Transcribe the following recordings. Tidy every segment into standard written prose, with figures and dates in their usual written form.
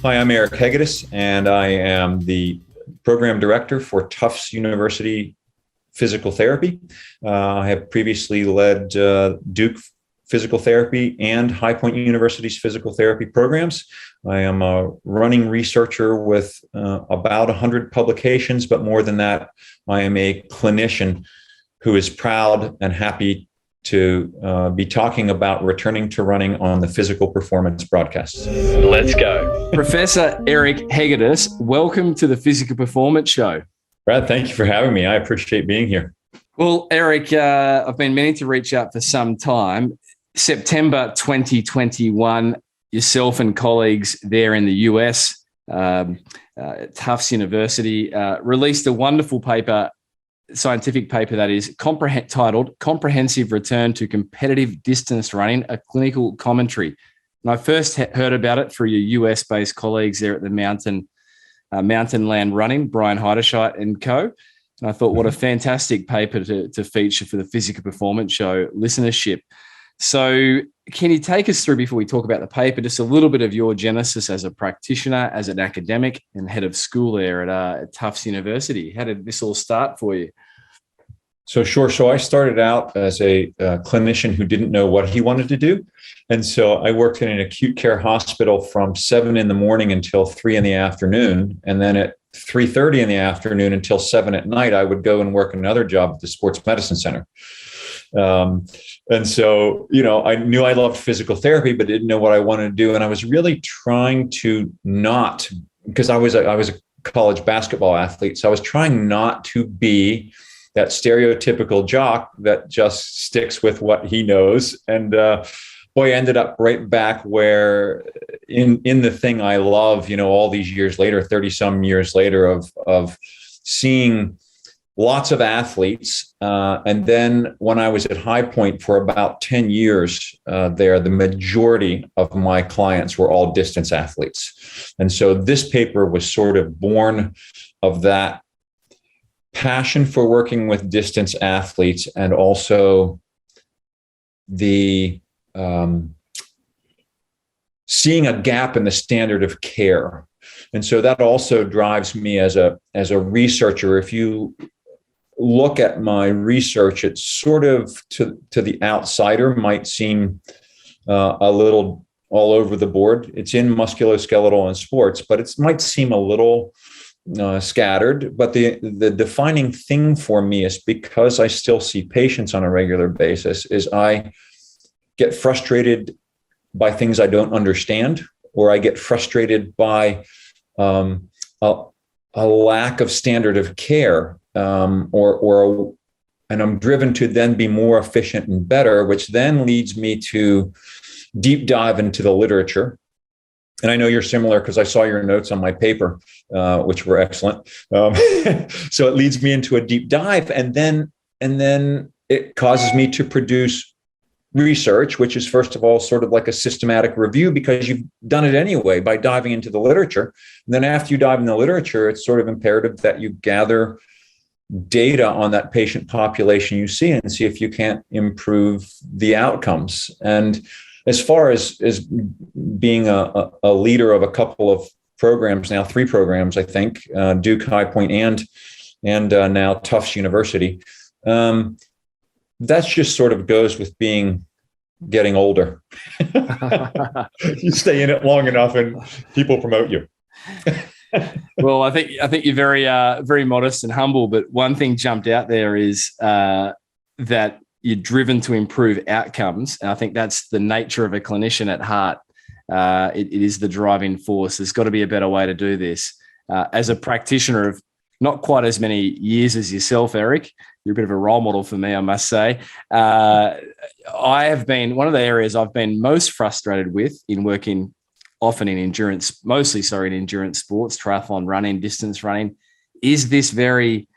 Hi, I'm Eric Hegedus, and I am the program director for Tufts University Physical Therapy. I have previously led Duke Physical Therapy and High Point University's physical therapy programs. I am a running researcher with about 100 publications, but more than that, I am a clinician who is proud and happy to be talking about returning to running on the physical performance broadcasts. Let's go. Professor Eric Hegedus, welcome to the Physical Performance Show. Brad, thank you for having me. I appreciate being here. Well, Eric, I've been meaning to reach out for some time. September 2021, yourself and colleagues there in the US, Tufts University, released a wonderful paper, scientific paper that is titled Comprehensive Return to Competitive Distance Running, a Clinical Commentary. And I first heard about it through your US-based colleagues there at the Mountainland Running, Brian Heiderscheit and co. And I thought, what a fantastic paper to feature for the Physical Performance Show listenership. So can you take us through, before we talk about the paper, just a little bit of your genesis as a practitioner, as an academic and head of school there at Tufts University? How did this all start for you? So sure. So I started out as a clinician who didn't know what he wanted to do. And so I worked in an acute care hospital from 7 a.m. until 3 p.m. And then at 3:30 p.m. until 7 p.m, I would go and work another job at the Sports Medicine Center. And so, I knew I loved physical therapy, but didn't know what I wanted to do. And I was really trying to not, because I was a college basketball athlete. So I was trying not to be that stereotypical jock that just sticks with what he knows. And I ended up right back where in the thing I love, all these years later, 30 some years later of seeing lots of athletes. And then when I was at High Point for about 10 years there, the majority of my clients were all distance athletes. And so this paper was sort of born of that passion for working with distance athletes, and also the seeing a gap in the standard of care. And so that also drives me as a researcher. If you look at my research, it's sort of to the outsider might seem a little all over the board. It's in musculoskeletal and sports, but it might seem a little scattered. But the defining thing for me is, because I still see patients on a regular basis, is I get frustrated by things I don't understand, or I get frustrated by a lack of standard of care. And I'm driven to then be more efficient and better, which then leads me to deep dive into the literature. And I know you're similar because I saw your notes on my paper, which were excellent. So it leads me into a deep dive, and then it causes me to produce research, which is first of all sort of like a systematic review, because you've done it anyway by diving into the literature. And then after you dive in the literature, it's sort of imperative that you gather data on that patient population you see and see if you can't improve the outcomes. And as far as being a leader of a couple of programs, now 3 programs, I think, Duke, High Point, and now Tufts University, that just sort of goes with getting older. You stay in it long enough and people promote you. Well, I think you're very modest and humble, but one thing jumped out there is that you're driven to improve outcomes. And I think that's the nature of a clinician at heart. It is the driving force. There's got to be a better way to do this. As a practitioner of not quite as many years as yourself, Eric, you're a bit of a role model for me, I must say. I have been, one of the areas I've been most frustrated with in working often in endurance sports, triathlon running, distance running, is this very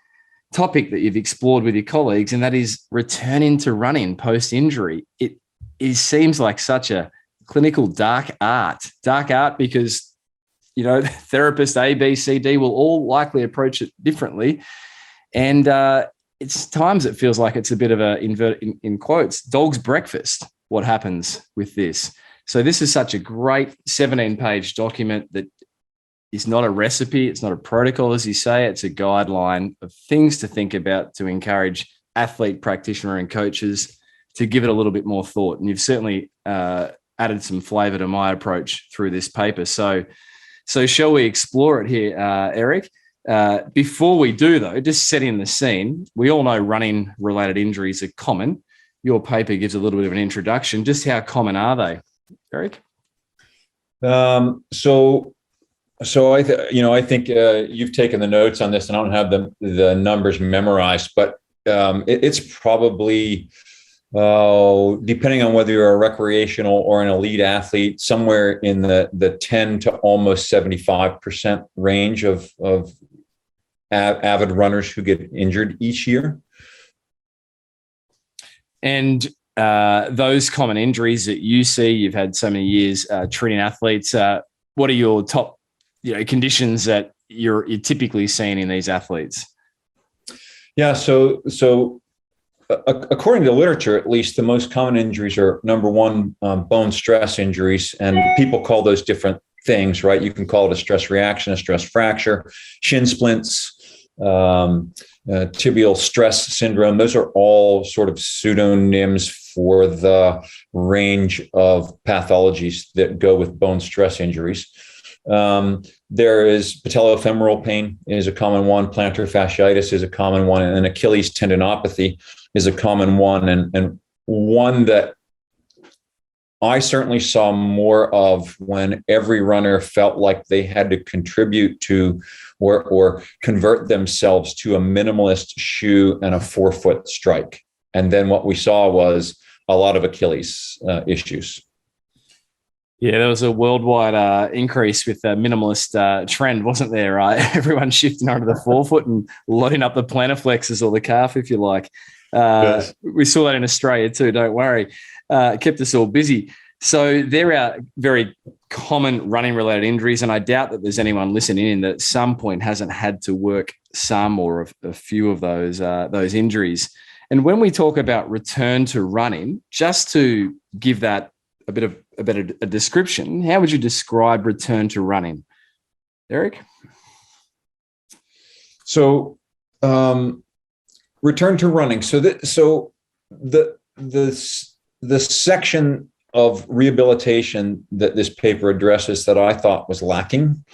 topic that you've explored with your colleagues, and that is returning to running post-injury. It seems like such a clinical dark art because, therapists A, B, C, D will all likely approach it differently. And it's times it feels like it's a bit of a, in quotes, dog's breakfast, what happens with this. So this is such a great 17-page document that is not a recipe. It's not a protocol, as you say. It's a guideline of things to think about to encourage athlete, practitioner, and coaches to give it a little bit more thought. And you've certainly added some flavor to my approach through this paper. So shall we explore it here, Eric? Before we do, though, just setting the scene, we all know running-related injuries are common. Your paper gives a little bit of an introduction. Just how common are they, Eric? So I think you've taken the notes on this, and I don't have the numbers memorized, but it's probably, depending on whether you're a recreational or an elite athlete, somewhere in the 10 to almost 75% range of avid runners who get injured each year. And those common injuries that you see, you've had so many years treating athletes. What are your top, conditions that you're typically seeing in these athletes? Yeah. So according to literature, at least, the most common injuries are, number one, bone stress injuries, and people call those different things, right? You can call it a stress reaction, a stress fracture, shin splints, tibial stress syndrome. Those are all sort of pseudonyms for the range of pathologies that go with bone stress injuries. There is patellofemoral pain is a common one. Plantar fasciitis is a common one, and Achilles tendinopathy is a common one, and one that I certainly saw more of when every runner felt like they had to contribute to or convert themselves to a minimalist shoe and a 4-foot strike. And then what we saw was a lot of Achilles issues. Yeah, there was a worldwide increase with the minimalist trend, wasn't there? Right, everyone shifting onto the 4-foot and loading up the plantar flexors or the calf, if you like. Yes. We saw that in Australia too. Don't worry, kept us all busy. So there are very common running-related injuries, and I doubt that there's anyone listening in that at some point hasn't had to work some or a few of those injuries. And when we talk about return to running, just to give that a better description, how would you describe return to running, Eric? So, return to running. So the section of rehabilitation that this paper addresses that I thought was lacking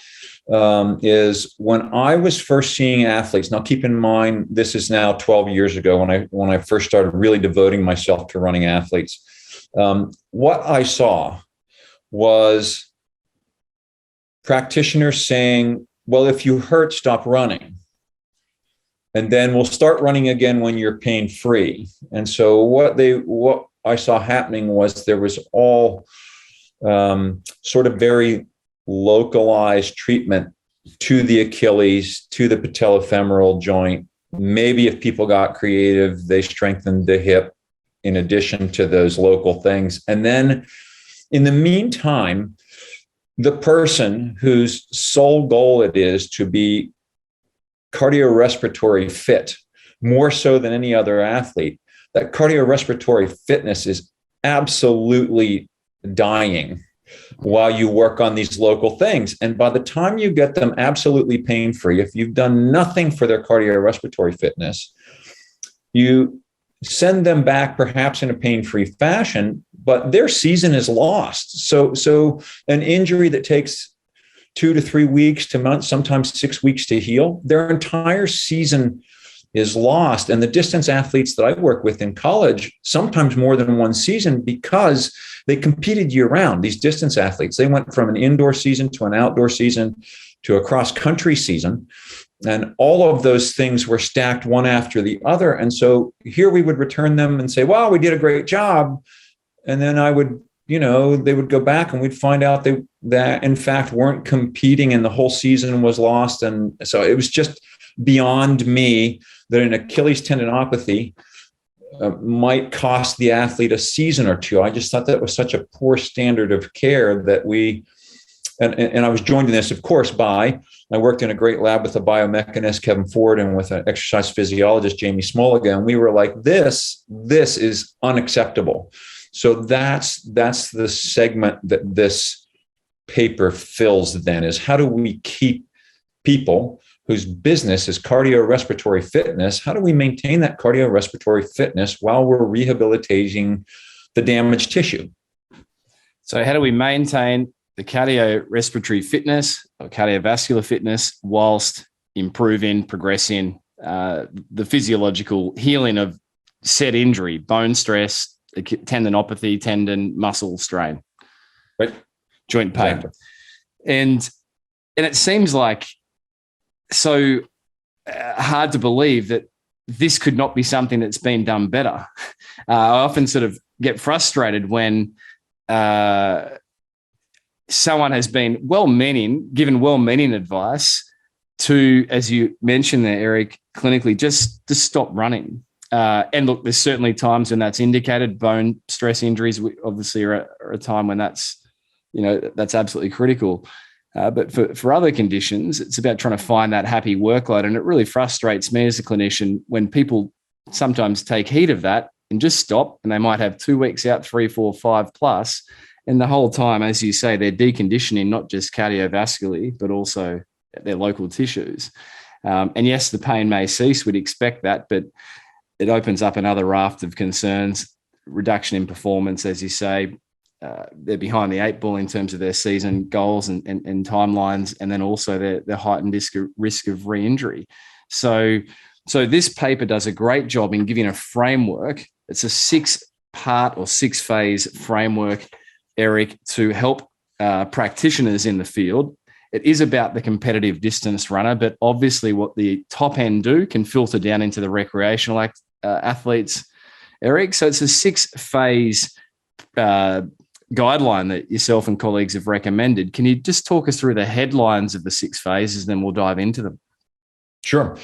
is when I was first seeing athletes. Now, keep in mind, this is now 12 years ago when I first started really devoting myself to running athletes. What I saw was practitioners saying, well, if you hurt, stop running. And then we'll start running again when you're pain-free. And so what I saw happening was there was all sort of very localized treatment to the Achilles, to the patellofemoral joint. Maybe if people got creative, they strengthened the hip in addition to those local things. And then in the meantime, the person whose sole goal it is to be cardiorespiratory fit, more so than any other athlete, that cardiorespiratory fitness is absolutely dying while you work on these local things. And by the time you get them absolutely pain-free, if you've done nothing for their cardiorespiratory fitness, you send them back perhaps in a pain-free fashion, but their season is lost. So an injury that takes 2 to 3 weeks to months, sometimes 6 weeks to heal, their entire season is lost. And the distance athletes that I work with in college, sometimes more than one season, because they competed year round. These distance athletes, they went from an indoor season to an outdoor season to a cross-country season. And all of those things were stacked one after the other. And so here we would return them and say, well, we did a great job. And then they would go back and we'd find out that in fact weren't competing and the whole season was lost. And so it was just beyond me that an Achilles tendinopathy might cost the athlete a season or two. I just thought that was such a poor standard of care that and I was joined in this, of course, I worked in a great lab with a biomechanist, Kevin Ford, and with an exercise physiologist, Jamie Smoliga, and we were like, this is unacceptable. So that's the segment that this paper fills then is how do we keep people whose business is cardiorespiratory fitness, how do we maintain that cardiorespiratory fitness while we're rehabilitating the damaged tissue? So how do we maintain the cardiorespiratory fitness or cardiovascular fitness whilst improving, progressing the physiological healing of said injury, bone stress, tendinopathy, tendon, muscle strain, right? Joint pain. Exactly. And it seems like so hard to believe that this could not be something that's been done better. I often sort of get frustrated when someone has been given well-meaning advice to, as you mentioned there, Eric, clinically, just to stop running. And look, there's certainly times when that's indicated. Bone stress injuries obviously are a time when that's absolutely critical. But for other conditions, it's about trying to find that happy workload. And it really frustrates me as a clinician when people sometimes take heed of that and just stop, and they might have 2 weeks out, 3, 4, 5 plus. And the whole time, as you say, they're deconditioning not just cardiovascularly, but also their local tissues. And yes, the pain may cease. We'd expect that, but it opens up another raft of concerns, reduction in performance, as you say. They're behind the 8 ball in terms of their season goals and timelines, and then also their heightened risk of re-injury. So this paper does a great job in giving a framework. It's a 6-part or 6-phase framework, Eric, to help practitioners in the field. It is about the competitive distance runner, but obviously what the top end do can filter down into the recreational athletes, Eric. So it's a 6-phase guideline that yourself and colleagues have recommended. Can you just talk us through the headlines of the 6 phases, then we'll dive into them? Sure.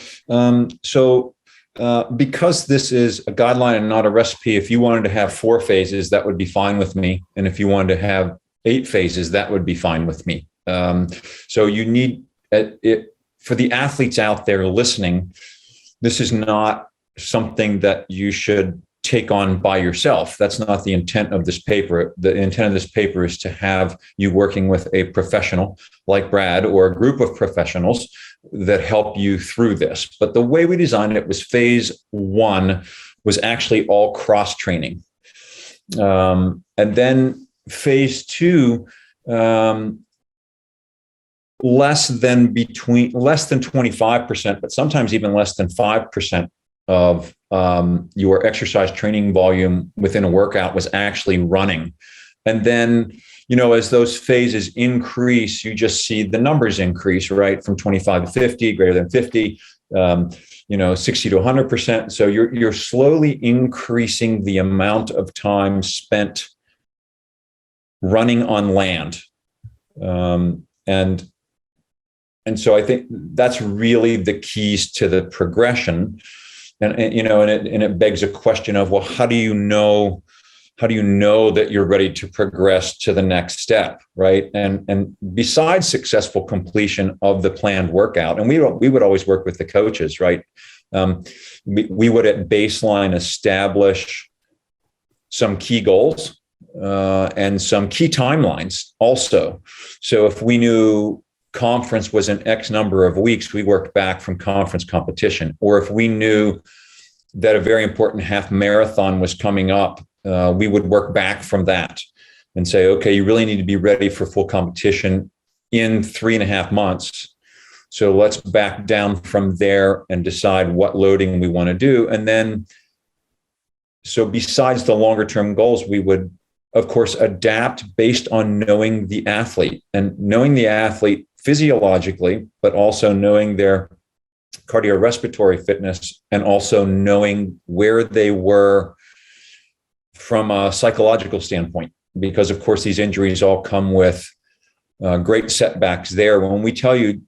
Because this is a guideline and not a recipe, if you wanted to have 4 phases, that would be fine with me. And if you wanted to have 8 phases, that would be fine with me. So you need it for the athletes out there listening. This is not something that you should take on by yourself. That's not the intent of this paper. The intent of this paper is to have you working with a professional like Brad or a group of professionals that help you through this. But the way we designed it was phase 1 was actually all cross training. And then phase 2, less than 25%, but sometimes even less than 5% of your exercise training volume within a workout was actually running. And then, as those phases increase, you just see the numbers increase, right? From 25 to 50, greater than 50, 60 to 100%. So you're slowly increasing the amount of time spent running on land. And so I think that's really the keys to the progression. And it begs a question of, well, how do you know that you're ready to progress to the next step, right? And besides successful completion of the planned workout, and we would always work with the coaches, right? We would at baseline establish some key goals and some key timelines also. So if we knew conference was in X number of weeks, we worked back from conference competition. Or if we knew that a very important half marathon was coming up, we would work back from that and say, okay, you really need to be ready for full competition in 3.5 months. So let's back down from there and decide what loading we want to do. And then, so besides the longer term goals, we would, of course, adapt based on knowing the athlete physiologically, but also knowing their cardiorespiratory fitness and also knowing where they were from a psychological standpoint. Because, of course, these injuries all come with great setbacks there. When we tell you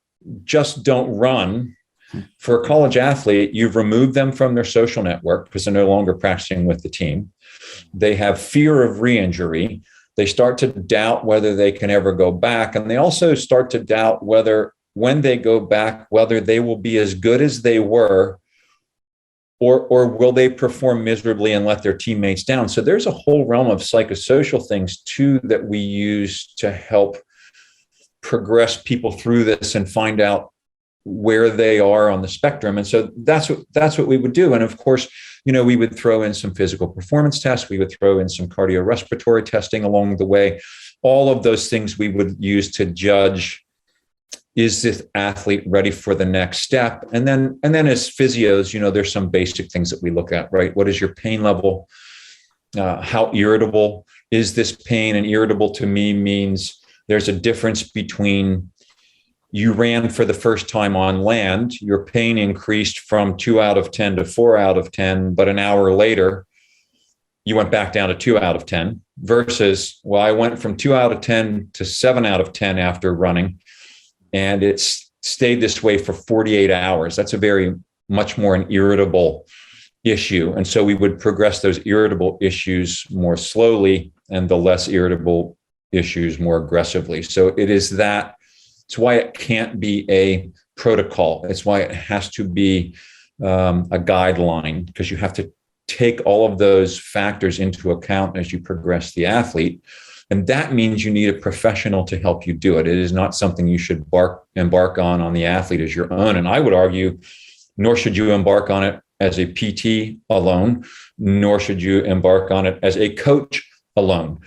just don't run, for a college athlete, you've removed them from their social network because they're no longer practicing with the team. They have fear of re-injury. They start to doubt whether they can ever go back. And they also start to doubt whether, when they go back, whether they will be as good as they were, or will they perform miserably and let their teammates down. So there's a whole realm of psychosocial things too that we use to help progress people through this and find out where they are on the spectrum. And so that's what we would do. And of course, we would throw in some physical performance tests. We would throw in some cardiorespiratory testing along the way. All of those things we would use to judge, is this athlete ready for the next step? And then as physios, there's some basic things that we look at, right? What is your pain level? How irritable is this pain? And irritable to me means there's a difference between you ran for the first time on land, your pain increased from 2 out of 10 to 4 out of 10, but an hour later, you went back down to 2 out of 10 versus, well, I went from 2 out of 10 to 7 out of 10 after running, and it's stayed this way for 48 hours. That's a very much more an irritable issue. And so we would progress those irritable issues more slowly and the less irritable issues more aggressively. So it's why it can't be a protocol. It's why it has to be a guideline, because you have to take all of those factors into account as you progress the athlete. And that means you need a professional to help you do it. It is not something you should embark on the athlete as your own. And I would argue, nor should you embark on it as a PT alone, nor should you embark on it as a coach alone.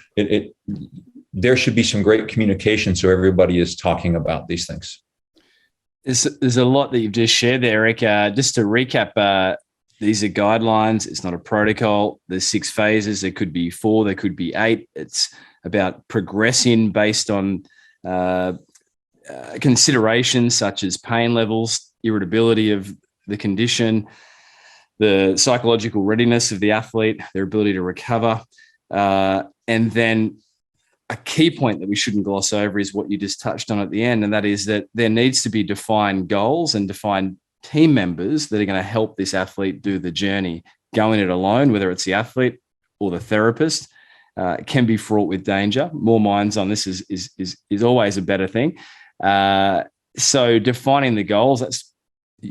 There should be some great communication so everybody is talking about these things. There's a lot that you've just shared there, Eric. Just to recap, these are guidelines. It's not a protocol. There's 6 phases. There could be 4. There could be 8. It's about progressing based on considerations such as pain levels, irritability of the condition, the psychological readiness of the athlete, their ability to recover. And then a key point that we shouldn't gloss over is what you just touched on at the end, and that is that there needs to be defined goals and defined team members that are going to help this athlete do the journey. Going it alone, whether it's the athlete or the therapist, can be fraught with danger. More minds on this is always a better thing. So defining the goals, that's,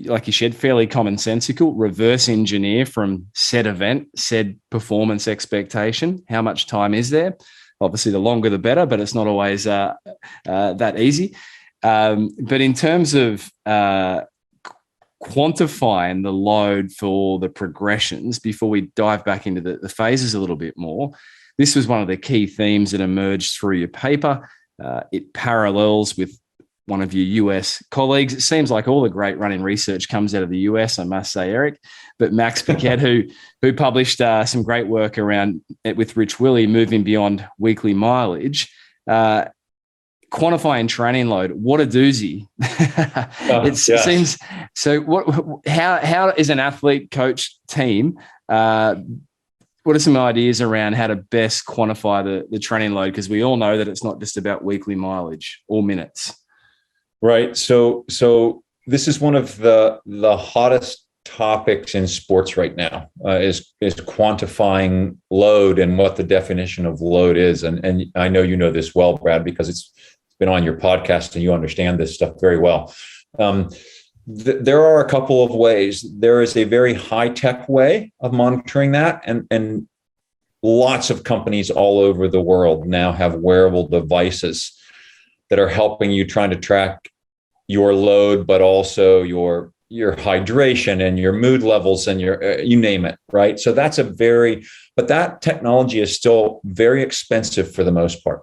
like you said, fairly commonsensical. Reverse engineer from said event, said performance expectation. How much time is there? Obviously, the longer the better, but it's not always that easy. But in terms of quantifying the load for the progressions, before we dive back into the phases a little bit more, this was one of the key themes that emerged through your paper. It parallels with one of your US colleagues. It seems like all the great running research comes out of the US, I must say, Eric. But Max Piquet, who published some great work around it with Rich Willey, moving beyond weekly mileage, quantifying training load. What a doozy! It seems so. How is an athlete, coach, team? What are some ideas around how to best quantify the training load? Because we all know that it's not just about weekly mileage or minutes. Right. So this is one of the hottest topics in sports right now, is quantifying load and what the definition of load is. And I know you know this well, Brad, because it's been on your podcast and you understand this stuff very well. There are a couple of ways. There is a very high-tech way of monitoring that, and lots of companies all over the world now have wearable devices that are helping you, trying to track your load, but also your hydration and your mood levels and your you name it, right? So that's but that technology is still very expensive for the most part.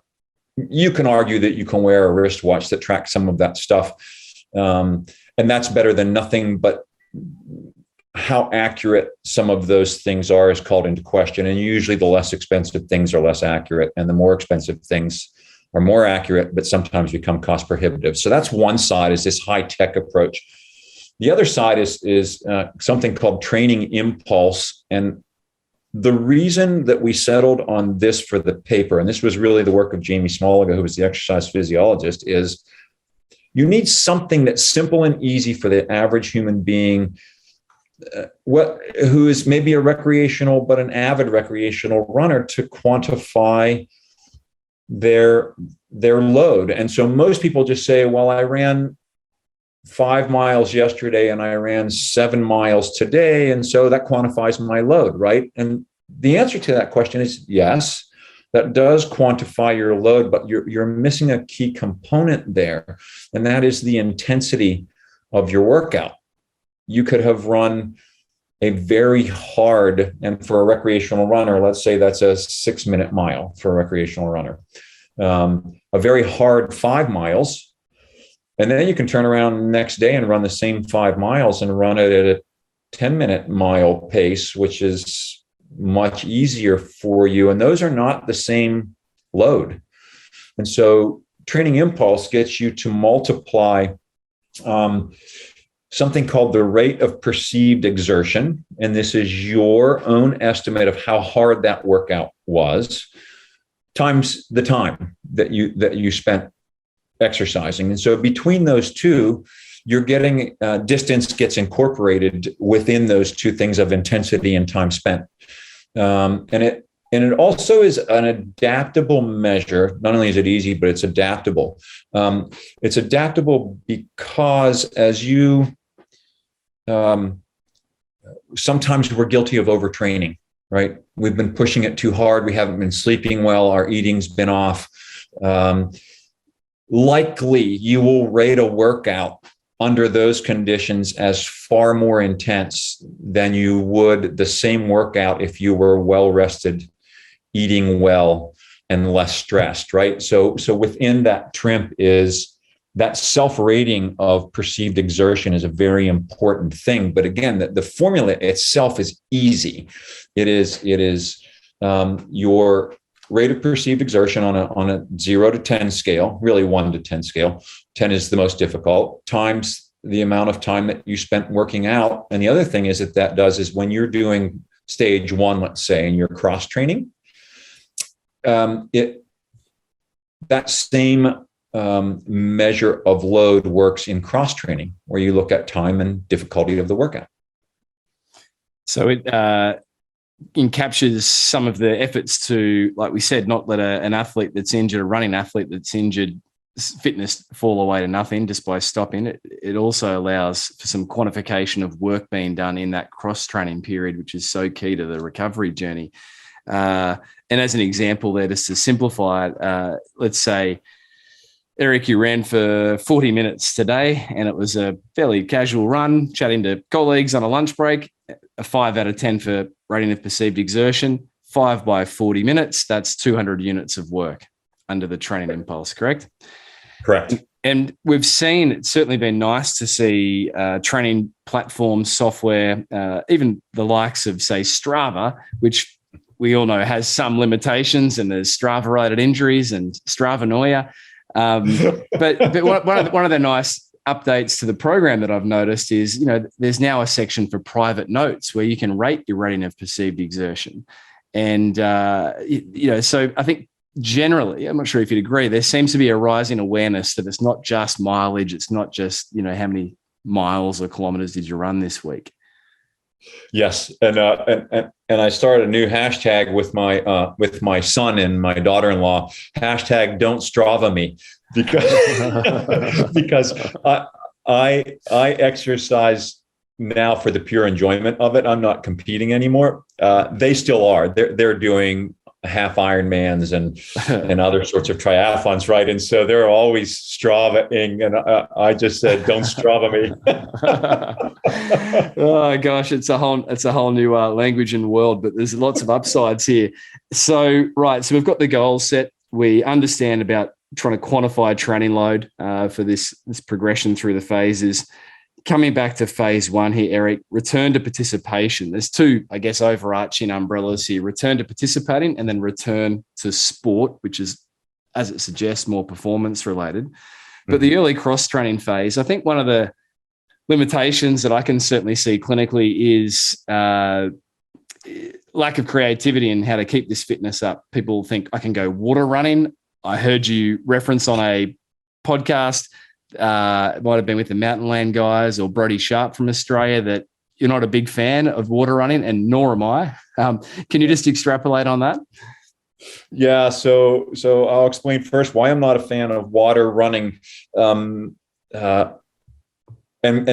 You can argue that you can wear a wristwatch that tracks some of that stuff, and that's better than nothing. But how accurate some of those things are is called into question. And usually the less expensive things are less accurate, and the more expensive things are more accurate, but sometimes become cost prohibitive. So that's one side, is this high-tech approach. The other side is something called training impulse. And the reason that we settled on this for the paper, and this was really the work of Jamie Smoliga, who was the exercise physiologist, is you need something that's simple and easy for the average human being, who is maybe a recreational, but an avid recreational runner, to quantify their load. And so most people just say, well, I ran 5 miles yesterday and I ran 7 miles today, and so that quantifies my load, right? And the answer to that question is yes, that does quantify your load, but you're missing a key component there, and that is the intensity of your workout. You could have run a very hard, and for a recreational runner, let's say that's a 6-minute mile for a recreational runner, a very hard 5 miles. And then you can turn around the next day and run the same 5 miles and run it at a 10-minute mile pace, which is much easier for you. And those are not the same load. And so training impulse gets you to multiply something called the rate of perceived exertion. And this is your own estimate of how hard that workout was times the time that you spent exercising. And so between those two, you're getting distance gets incorporated within those two things of intensity and time spent. And it also is an adaptable measure. Not only is it easy, but it's adaptable. It's adaptable because as you sometimes we're guilty of overtraining, right? We've been pushing it too hard. We haven't been sleeping well. Our eating's been off. Likely you will rate a workout under those conditions as far more intense than you would the same workout if you were well rested, eating well, and less stressed, right? So within that TRIMP is that self-rating of perceived exertion is a very important thing. But again, the formula itself is easy. It is your rate of perceived exertion on a 0 to 10 scale, really 1 to 10 scale. 10 is the most difficult, times the amount of time that you spent working out. And the other thing is that does is when you're doing stage 1, let's say, and you're cross training, that same measure of load works in cross training, where you look at time and difficulty of the workout. So it encaptures some of the efforts to, like we said, not let an athlete that's injured, a running athlete that's injured, fitness fall away to nothing just by stopping it. It also allows for some quantification of work being done in that cross-training period, which is so key to the recovery journey. And as an example there, just to simplify it, let's say, Eric, you ran for 40 minutes today, and it was a fairly casual run, chatting to colleagues on a lunch break, a 5 out of 10 for rating of perceived exertion, 5 by 40 minutes, that's 200 units of work under the training impulse, correct? Correct. And we've seen, it's certainly been nice to see training platforms, software, even the likes of, say, Strava, which we all know has some limitations, and there's Strava-related injuries and Strava-noia. But one of the nice updates to the program that I've noticed is, there's now a section for private notes where you can rate your rating of perceived exertion. And, so I think generally, I'm not sure if you'd agree, there seems to be a rising awareness that it's not just mileage. It's not just, how many miles or kilometers did you run this week? Yes. And I started a new hashtag with my son and my daughter-in-law, hashtag don't Strava me, because I exercise now for the pure enjoyment of it. I'm not competing anymore. They still are. They're doing half Ironmans and other sorts of triathlons, right? And so they're always Stravaing, and I just said, "Don't Strava me." Oh gosh, it's a whole new language and world, but there's lots of upsides here. So we've got the goal set. We understand about trying to quantify training load for this progression through the phases. Coming back to phase 1 here, Eric, return to participation. There's 2, I guess, overarching umbrellas here: return to participating and then return to sport, which is, as it suggests, more performance related. But the early cross-training phase, I think one of the limitations that I can certainly see clinically is lack of creativity in how to keep this fitness up. People think, I can go water running. I heard you reference on a podcast, it might have been with the Mountain Land guys or Brodie Sharp from Australia, that you're not a big fan of water running, and nor am I. Can you just extrapolate on that? Yeah, so I'll explain first why I'm not a fan of water running, and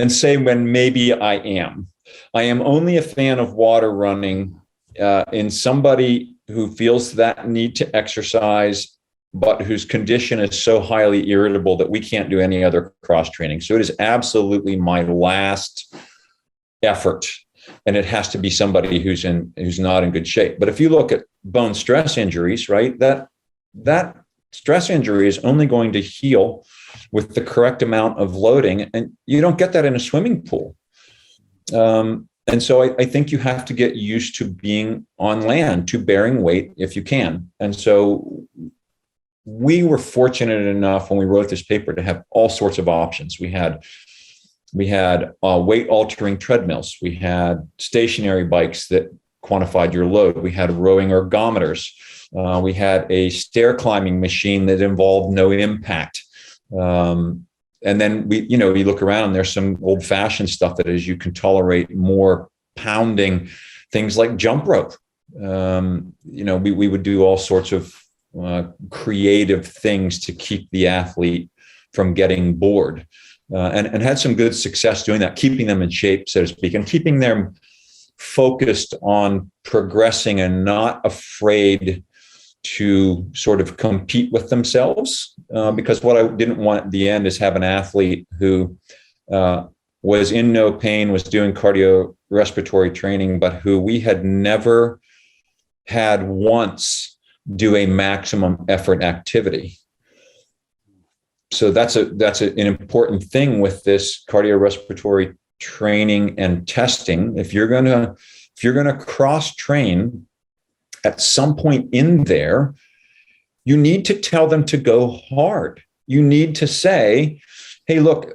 say when maybe I am. I am only a fan of water running in somebody who feels that need to exercise, but whose condition is so highly irritable that we can't do any other cross training. So it is absolutely my last effort. And it has to be somebody who's not in good shape. But if you look at bone stress injuries, right, that stress injury is only going to heal with the correct amount of loading. And you don't get that in a swimming pool. And so I think you have to get used to being on land, to bearing weight if you can. And so we were fortunate enough when we wrote this paper to have all sorts of options. We had weight altering treadmills. We had stationary bikes that quantified your load. We had rowing ergometers. We had a stair climbing machine that involved no impact. And then we look around and there's some old fashioned stuff that is, you can tolerate more pounding, things like jump rope. We would do all sorts of creative things to keep the athlete from getting bored. And had some good success doing that, keeping them in shape, so to speak, and keeping them focused on progressing and not afraid to sort of compete with themselves. Because what I didn't want at the end is have an athlete who was in no pain, was doing cardiorespiratory training, but who we had never had once do a maximum effort activity. So that's an important thing with this cardiorespiratory training and testing. If you're gonna cross train at some point in there, you need to tell them to go hard. You need to say, hey, look,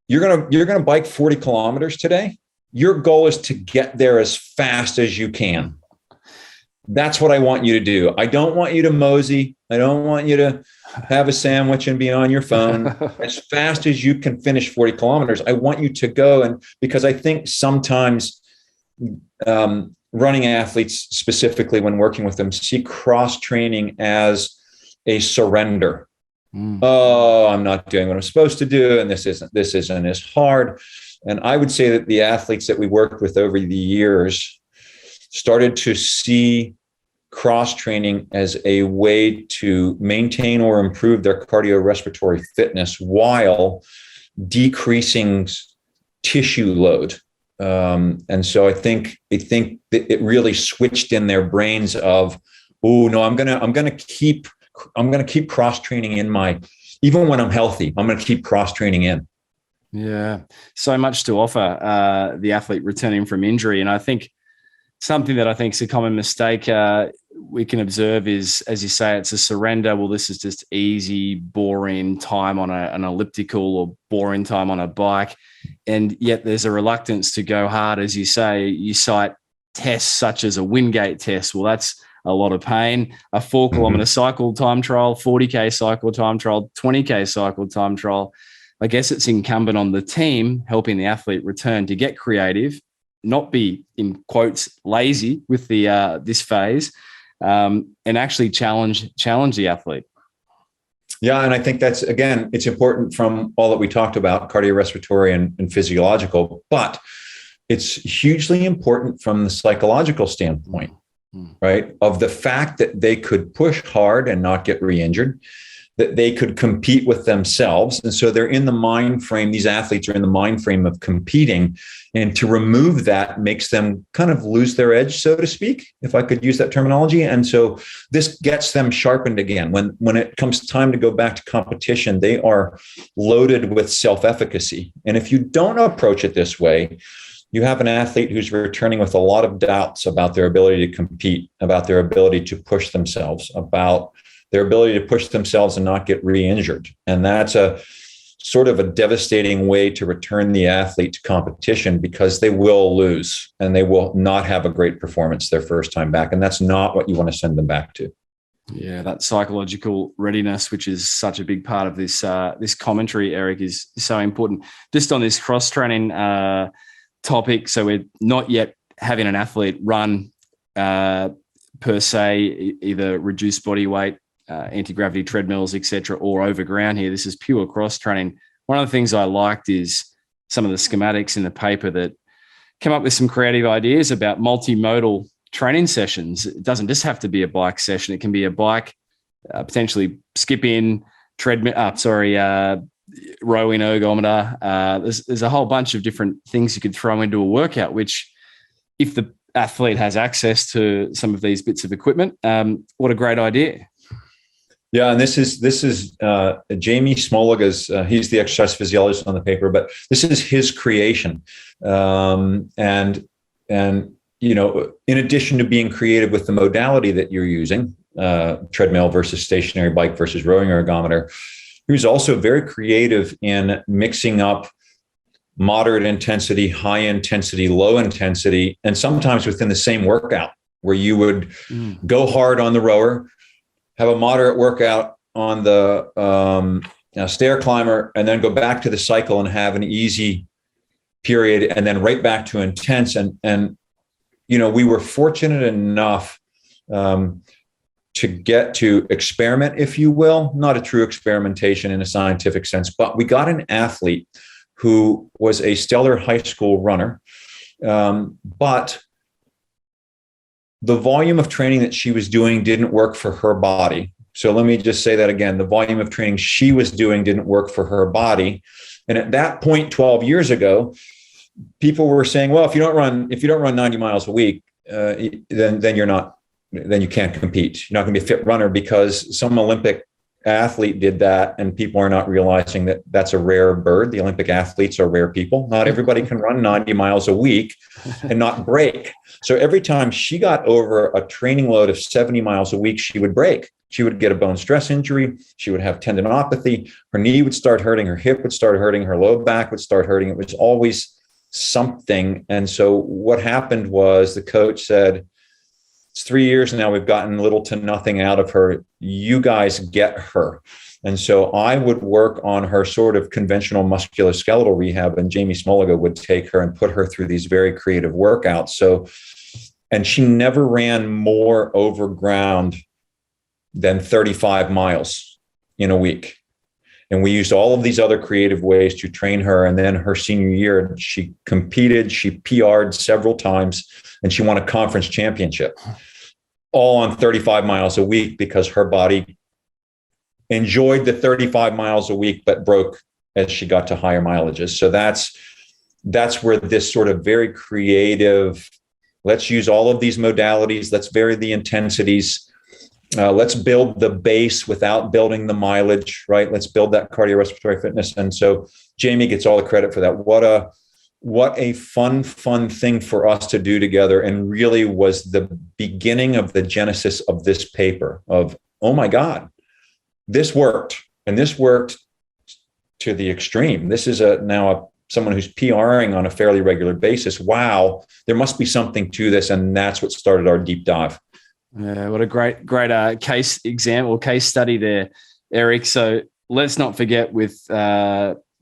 you're gonna bike 40 kilometers today. Your goal is to get there as fast as you can. That's what I want you to do. I don't want you to mosey. I don't want you to have a sandwich and be on your phone. As fast as you can finish 40 kilometers, I want you to go. And because I think sometimes running athletes, specifically when working with them, see cross training as a surrender. Oh, I'm not doing what I'm supposed to do, and this isn't as hard. And I would say that the athletes that we worked with over the years started to see cross training as a way to maintain or improve their cardiorespiratory fitness while decreasing tissue load. And so I think that it really switched in their brains of, oh no, I'm gonna keep cross training in even when I'm healthy, I'm gonna keep cross training in. Yeah, so much to offer the athlete returning from injury, and I think something that I think is a common mistake we can observe is, as you say, it's a surrender. Well, this is just easy, boring time on an elliptical or boring time on a bike. And yet there's a reluctance to go hard. As you say, you cite tests such as a Wingate test. Well, that's a lot of pain. A 4 kilometer cycle time trial, 40K cycle time trial, 20K cycle time trial. I guess it's incumbent on the team helping the athlete return to get creative, not be, in quotes, lazy with this phase, and actually challenge the athlete. Yeah, and I think that's, again, it's important from all that we talked about, cardiorespiratory and physiological, but it's hugely important from the psychological standpoint, right? Of the fact that they could push hard and not get re-injured, that they could compete with themselves. And so they're in the mind frame, these athletes are in the mind frame of competing. And to remove that makes them kind of lose their edge, so to speak, if I could use that terminology. And so this gets them sharpened again. When it comes time to go back to competition, they are loaded with self-efficacy. And if you don't approach it this way, you have an athlete who's returning with a lot of doubts about their ability to compete, about their ability to push themselves, about their ability to push themselves and not get re-injured. And that's a sort of a devastating way to return the athlete to competition, because they will lose and they will not have a great performance their first time back. And that's not what you want to send them back to. Yeah, that psychological readiness, which is such a big part of this commentary, Eric, is so important. Just on this cross-training topic, so we're not yet having an athlete run per se, either reduced body weight, anti-gravity treadmills, etc., or over ground here. This is pure cross-training. One of the things I liked is some of the schematics in the paper that come up with some creative ideas about multimodal training sessions. It doesn't just have to be a bike session. It can be a bike, potentially skip in, treadmill, rowing ergometer. There's a whole bunch of different things you could throw into a workout, which if the athlete has access to some of these bits of equipment, what a great idea. Yeah, and this is Jamie Smoliga's. He's the exercise physiologist on the paper, but this is his creation. And in addition to being creative with the modality that you're using, treadmill versus stationary bike versus rowing ergometer, he was also very creative in mixing up moderate intensity, high intensity, low intensity, and sometimes within the same workout, where you would go hard on the rower, have a moderate workout on the stair climber, and then go back to the cycle and have an easy period, and then right back to intense. And we were fortunate enough to get to experiment, if you will, not a true experimentation in a scientific sense, but we got an athlete who was a stellar high school runner, but the volume of training that she was doing didn't work for her body. So let me just say that again. The volume of training she was doing didn't work for her body. And at that point, 12 years ago, people were saying, well, if you don't run 90 miles a week, then you can't compete. You're not going to be a fit runner, because some Olympic athlete did that, and people are not realizing that that's a rare bird. The Olympic athletes are rare people. Not everybody can run 90 miles a week and not break. So every time she got over a training load of 70 miles a week, she would break. She would get a bone stress injury. She would have tendinopathy. Her knee would start hurting. Her hip would start hurting. Her low back would start hurting. It was always something. And so what happened was the coach said, it's 3 years now, we've gotten little to nothing out of her. You guys get her. And so I would work on her sort of conventional musculoskeletal rehab, and Jamie Smoliga would take her and put her through these very creative workouts. And she never ran more over ground than 35 miles in a week. And we used all of these other creative ways to train her. And then her senior year, she competed, she PR'd several times, and she won a conference championship, all on 35 miles a week, because her body enjoyed the 35 miles a week, but broke as she got to higher mileages. So that's where this sort of very creative, let's use all of these modalities, let's vary the intensities, let's build the base without building the mileage, right? Let's build that cardiorespiratory fitness. And so Jamie gets all the credit for that. What a fun thing for us to do together, and really was the beginning of the genesis of this paper of, oh my God, this worked. And this worked to the extreme. This is someone who's PRing on a fairly regular basis. Wow, there must be something to this. And that's what started our deep dive. What a great case study there, Eric. So let's not forget, with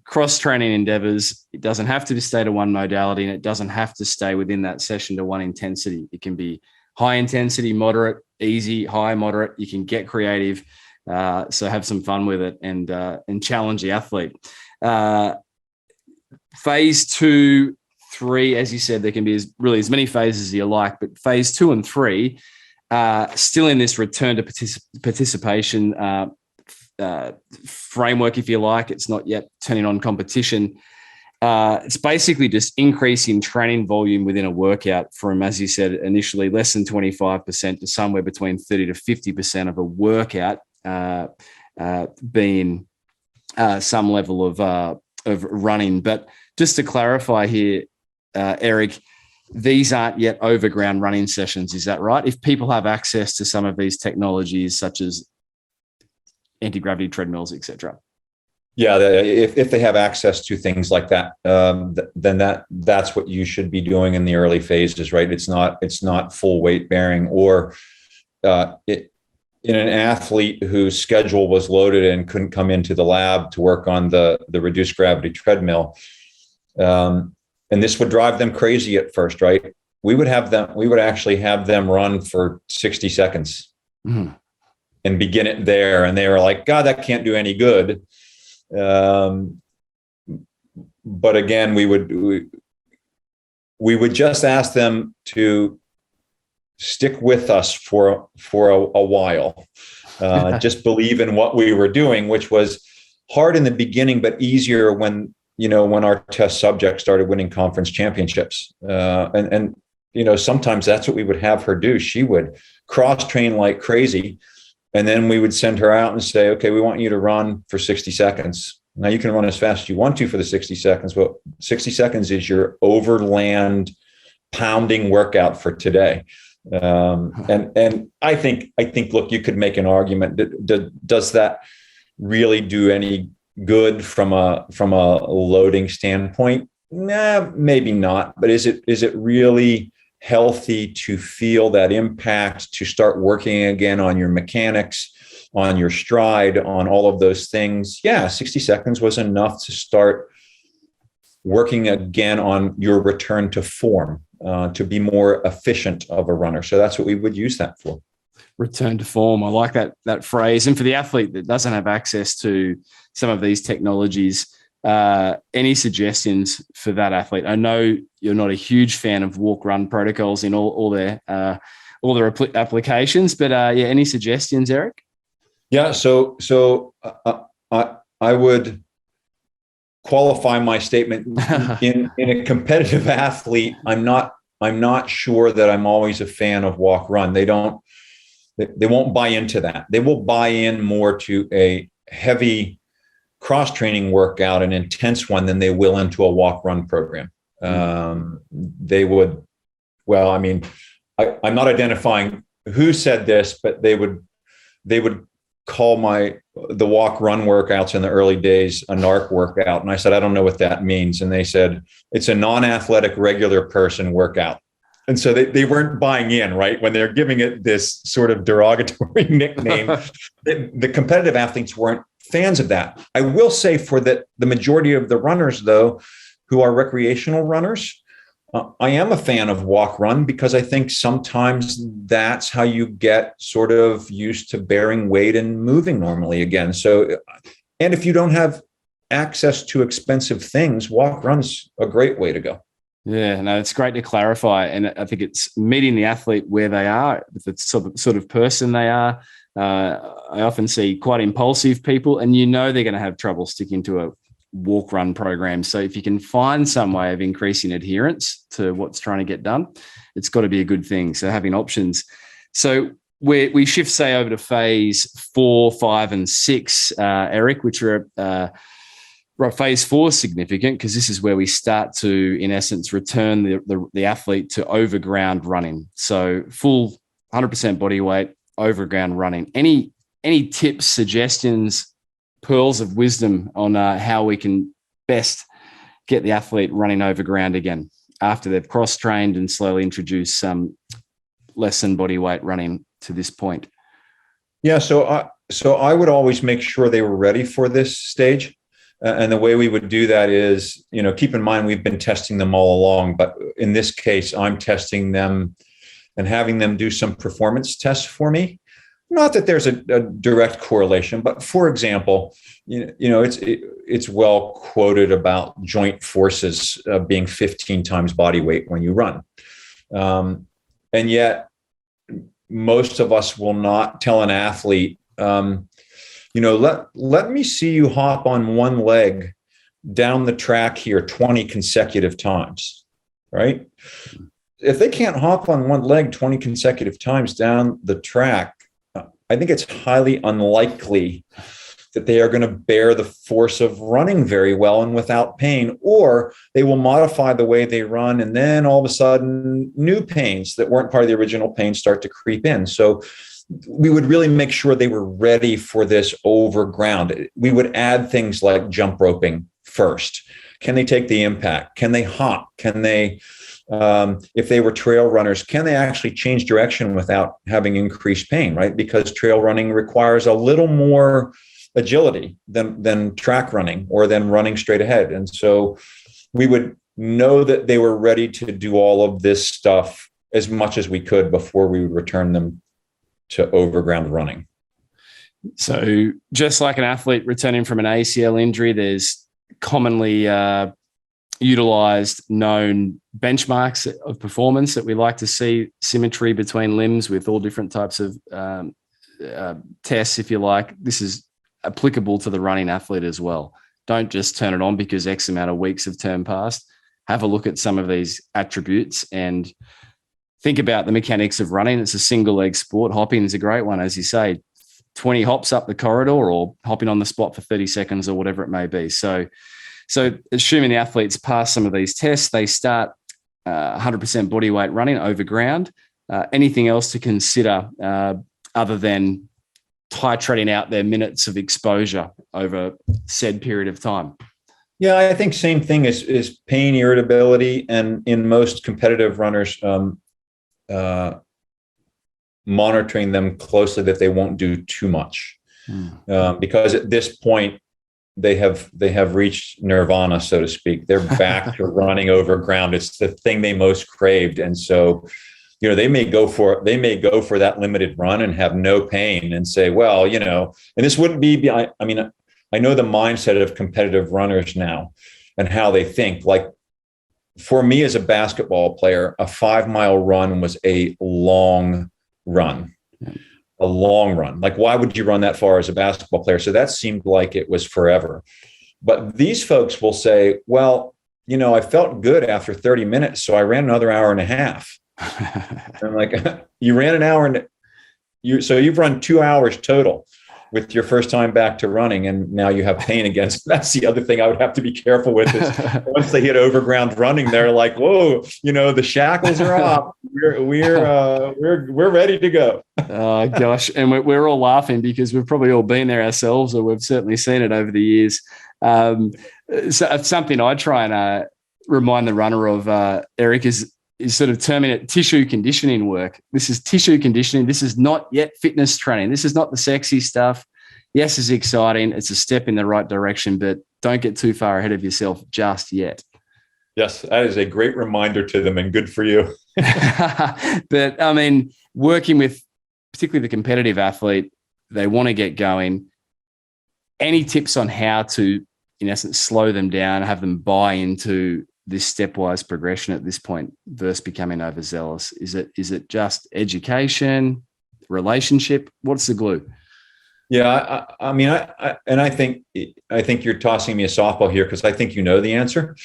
cross-training endeavors, it doesn't have to stay to one modality, and it doesn't have to stay within that session to one intensity. It can be high intensity, moderate, easy, high, moderate. You can get creative. So have some fun with it and challenge the athlete. Phase 2, 3, as you said, there can be as many phases as you like, but phase 2 and 3, still in this return to participation framework, if you like. It's not yet turning on competition. It's basically just increasing training volume within a workout from, as you said, initially less than 25% to somewhere between 30 to 50% of a workout being some level of running. But just to clarify here, Eric, these aren't yet overground running sessions. Is that right? If people have access to some of these technologies, such as anti-gravity treadmills, etc. Yeah, if they have access to things like that, then that's what you should be doing in the early phases, right? It's not full weight bearing, or in an athlete whose schedule was loaded and couldn't come into the lab to work on the reduced gravity treadmill. And this would drive them crazy at first, right? We would actually have them run for 60 seconds and begin it there. And they were like, God, that can't do any good. But again, we would just ask them to stick with us for a while. Just believe in what we were doing, which was hard in the beginning, but easier when our test subjects started winning conference championships. And sometimes that's what we would have her do. She would cross train like crazy. And then we would send her out and say, okay, we want you to run for 60 seconds. Now you can run as fast as you want to for the 60 seconds, but 60 seconds is your overland pounding workout for today. And I think, look, you could make an argument. Does that really do any good from a loading standpoint? Nah, maybe not. But is it really healthy to feel that impact, to start working again on your mechanics, on your stride, on all of those things? Yeah, 60 seconds was enough to start working again on your return to form, to be more efficient of a runner. So that's what we would use that for. Return to form. I like that phrase. And for the athlete that doesn't have access to some of these technologies, any suggestions for that athlete? I know you're not a huge fan of walk-run protocols in all their applications, but any suggestions, Eric? Yeah. So I would qualify my statement in a competitive athlete. I'm not sure that I'm always a fan of walk-run. They won't buy into that. They will buy in more to a heavy cross-training workout, an intense one, than they will into a walk-run program. They would, well, I mean, I'm not identifying who said this, but they would call the walk-run workouts in the early days a NARC workout. And I said, I don't know what that means. And they said, it's a non-athletic regular person workout. And so they weren't buying in, right? When they're giving it this sort of derogatory nickname, the competitive athletes weren't fans of that. I will say for the majority of the runners, though, who are recreational runners, I am a fan of walk run, because I think sometimes that's how you get sort of used to bearing weight and moving normally again. So, and if you don't have access to expensive things, walk run's a great way to go. Yeah, no, it's great to clarify. And I think it's meeting the athlete where they are, the sort of person they are. I often see quite impulsive people, and they're going to have trouble sticking to a walk-run program. So if you can find some way of increasing adherence to what's trying to get done, it's got to be a good thing. So having options. So we shift, say, over to phase 4, 5, and 6, Eric, which are phase 4 is significant because this is where we start to, in essence, return the athlete to overground running. So full 100% body weight, overground running. Any tips, suggestions, pearls of wisdom on how we can best get the athlete running overground again after they've cross-trained and slowly introduce some less than body weight running to this point? Yeah, so I would always make sure they were ready for this stage. And the way we would do that is, keep in mind, we've been testing them all along, but in this case, I'm testing them and having them do some performance tests for me. Not that there's a direct correlation, but for example, it's well quoted about joint forces being 15 times body weight when you run. And yet most of us will not tell an athlete, let me see you hop on one leg down the track here 20 consecutive times, right? If they can't hop on one leg 20 consecutive times down the track, I think it's highly unlikely that they are going to bear the force of running very well and without pain, or they will modify the way they run. And then all of a sudden, new pains that weren't part of the original pain start to creep in. So we would really make sure they were ready for this overground. We would add things like jump roping first. Can they take the impact? Can they hop? Can they, if they were trail runners, can they actually change direction without having increased pain, right? Because trail running requires a little more agility than track running or than running straight ahead. And so we would know that they were ready to do all of this stuff as much as we could before we would return them to overground running. So just like an athlete returning from an ACL injury, there's commonly utilized known benchmarks of performance that we like to see, symmetry between limbs with all different types of tests, if you like. This is applicable to the running athlete as well. Don't just turn it on because X amount of weeks have turned past. Have a look at some of these attributes and think about the mechanics of running. It's a single leg sport. Hopping is a great one, as you say, 20 hops up the corridor or hopping on the spot for 30 seconds or whatever it may be. So assuming the athletes pass some of these tests, they start 100% body weight running over ground. Anything else to consider other than titrating out their minutes of exposure over said period of time? Yeah, I think same thing is pain, irritability, and in most competitive runners, monitoring them closely that they won't do too much, because at this point they have reached nirvana, so to speak. They're back to running over ground. It's the thing they most craved, and so they may go for that limited run and have no pain and say, well, and this wouldn't be. I mean, I know the mindset of competitive runners now and how they think. Like for me as a basketball player, a 5-mile run was a long run. Like, why would you run that far as a basketball player? So that seemed like it was forever. But these folks will say, well, I felt good after 30 minutes, so I ran another hour and a half. I'm like, you ran an hour so you've run 2 hours total with your first time back to running, and now you have pain again. That's the other thing I would have to be careful with is once they hit overground running, they're like, whoa, the shackles are off. We're ready to go. Oh gosh. And we're all laughing because we've probably all been there ourselves, or we've certainly seen it over the years. So it's something I try and remind the runner of, Eric, is sort of terming it tissue conditioning work. This is tissue conditioning. This is not yet fitness training. This is not the sexy stuff. Yes, it's exciting. It's a step in the right direction, but don't get too far ahead of yourself just yet. Yes, that is a great reminder to them, and good for you. But I mean, working with particularly the competitive athlete, they want to get going. Any tips on how to, in essence, slow them down, have them buy into this stepwise progression at this point versus becoming overzealous? Is it just education, relationship? What's the glue? Yeah, I think you're tossing me a softball here because I think you know the answer.